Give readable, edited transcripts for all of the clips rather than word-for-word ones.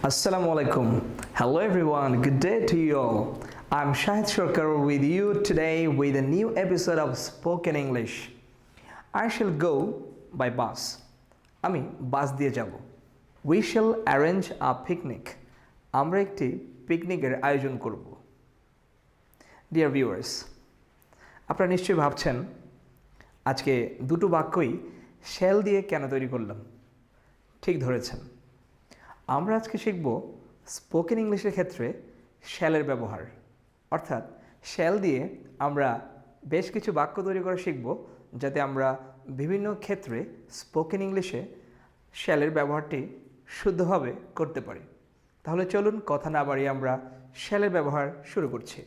Assalamu alaikum. Hello everyone. Good day to you all. I'm Shahed Sharkar with you today with a new episode of Spoken English. I shall go by bus. আমি বাস দিয়ে যাব. We shall arrange a picnic. আমরা একটি পিকনিকের আয়োজন করব. Dear viewers, আপনারা নিশ্চয়ই ভাবছেন আজকে দুটো বাক্যই shall দিয়ে কেন তৈরি করলাম? ঠিক ধরেছেন। আমরা আজকে শিখব স্পোকেন ইংলিশের ক্ষেত্রে শ্যালের ব্যবহার, অর্থাৎ শ্যাল দিয়ে আমরা বেশ কিছু বাক্য তৈরি করে শিখব যাতে আমরা বিভিন্ন ক্ষেত্রে স্পোকেন ইংলিশে শ্যালের ব্যবহারটি শুদ্ধভাবে করতে পারি। তাহলে চলুন কথা না বাড়িয়ে আমরা শ্যালের ব্যবহার শুরু করছি।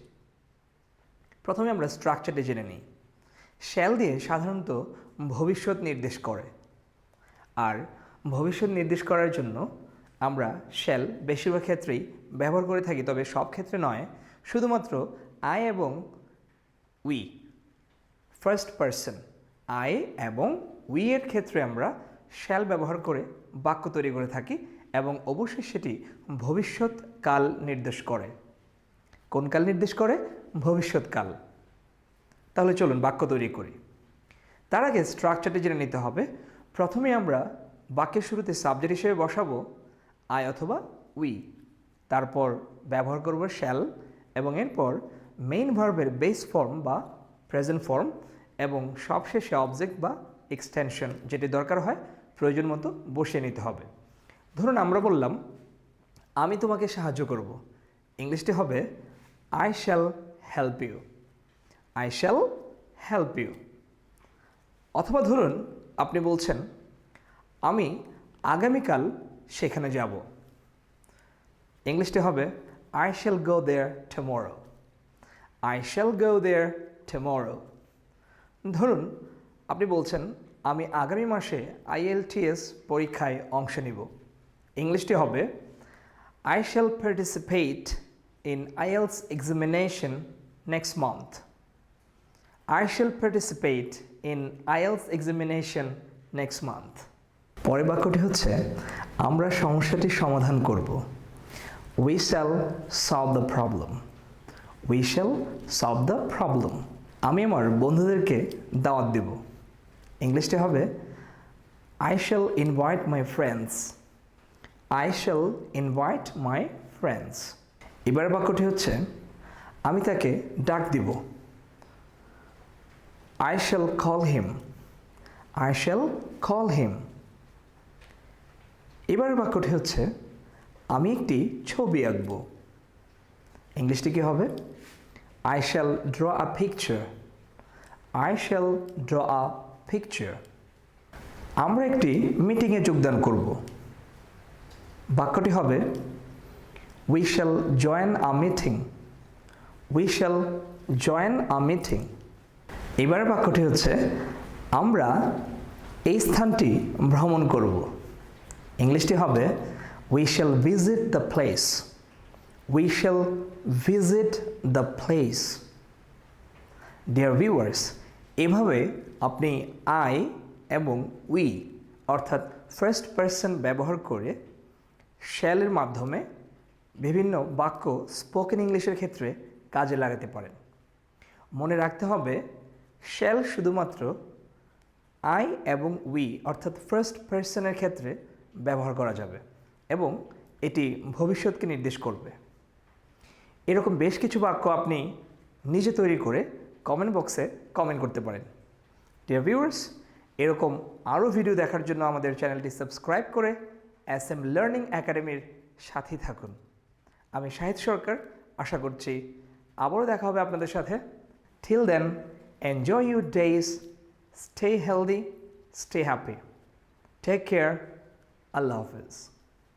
প্রথমে আমরা স্ট্রাকচারটি জেনে নিই। শ্যাল দিয়ে সাধারণত ভবিষ্যৎ নির্দেশ করে, আর ভবিষ্যৎ নির্দেশ করার জন্য আমরা শ্যাল বেশিরভাগ ক্ষেত্রেই ব্যবহার করে থাকি, তবে সব ক্ষেত্রে নয়। শুধুমাত্র আই এবং উই, ফার্স্ট পারসন আই এবং উই এর ক্ষেত্রে আমরা শ্যাল ব্যবহার করে বাক্য তৈরি করে থাকি এবং অবশ্যই সেটি ভবিষ্যৎকাল নির্দেশ করে। কোন কাল নির্দেশ করে? ভবিষ্যৎকাল। তাহলে চলুন বাক্য তৈরি করি। তার আগে স্ট্রাকচারটি জেনে নিতে হবে। প্রথমে আমরা বাক্যের শুরুতে সাবজেক্ট হিসেবে বসাবো আই অথবা উই, তারপর ব্যবহার করব শ্যাল এবং এরপর মেইন ভার্বের বেস ফর্ম বা প্রেজেন্ট ফর্ম এবং সবশেষে অবজেক্ট বা এক্সটেনশন যেটি দরকার হয় প্রয়োজন মতো বসিয়ে নিতে হবে। ধরুন আমরা বললাম আমি তোমাকে সাহায্য করব, ইংলিশটি হবে I shall help you. I shall help you. অথবা ধরুন আপনি বলছেন আমি আগামীকাল সেখানে যাব, ইংলিশটি হবে I shall go there tomorrow. I shall go there tomorrow. ধরুন আপনি বলছেন আমি আগামী মাসে IELTS পরীক্ষায় অংশ নিব, ইংলিশটি হবে I shall participate in IELTS examination next month. I shall participate in IELTS examination next month. পরের বাক্যটি হচ্ছে আমরা সমস্যাটি সমাধান করব। We shall solve the problem. We shall solve the problem. আমি আমার বন্ধুদেরকে দাওয়াত দেব, ইংলিশটি হবে I shall invite my friends. I shall invite my friends. এবারের বাক্যটি হচ্ছে আমি তাকে ডাক দিব, I shall call him. I shall call him. এবারের বাক্যটি হচ্ছে আমি একটি ছবি আঁকব, ইংলিশটি কি হবে? I shall draw a picture. I shall draw a picture. আমরা একটি মিটিংয়ে যোগদান করব, বাক্যটি হবে We shall join a meeting. We shall join a meeting. এবারের বাক্যটি হচ্ছে আমরা এই স্থানটি ভ্রমণ করব, ইংলিশটি হবে We shall visit the place. We shall visit the place. Dear viewers, এভাবে আপনি আই এবং উই অর্থাৎ ফার্স্ট পারসন ব্যবহার করে শ্যালের মাধ্যমে বিভিন্ন বাক্য স্পোকেন ইংলিশের ক্ষেত্রে কাজে লাগাতে পারেন। মনে রাখতে হবে শ্যাল শুধুমাত্র আই এবং উই অর্থাৎ ফার্স্ট পারসনের ক্ষেত্রে ব্যবহার করা যাবে এবং এটি ভবিষ্যৎকে নির্দেশ করবে। এরকম বেশ কিছু বাক্য আপনি নিজে তৈরি করে কমেন্ট বক্সে কমেন্ট করতে পারেন। ডিয়ার ভিউয়ার্স, এরকম আরও ভিডিও দেখার জন্য আমাদের চ্যানেলটি সাবস্ক্রাইব করে SM লার্নিং একাডেমির সাথেই থাকুন। আমি শাহেদ সরকার, আশা করছি আবারও দেখা হবে আপনাদের সাথে। Till then, enjoy your days, stay healthy, stay happy, take care, আল্লাহ হাফেজ।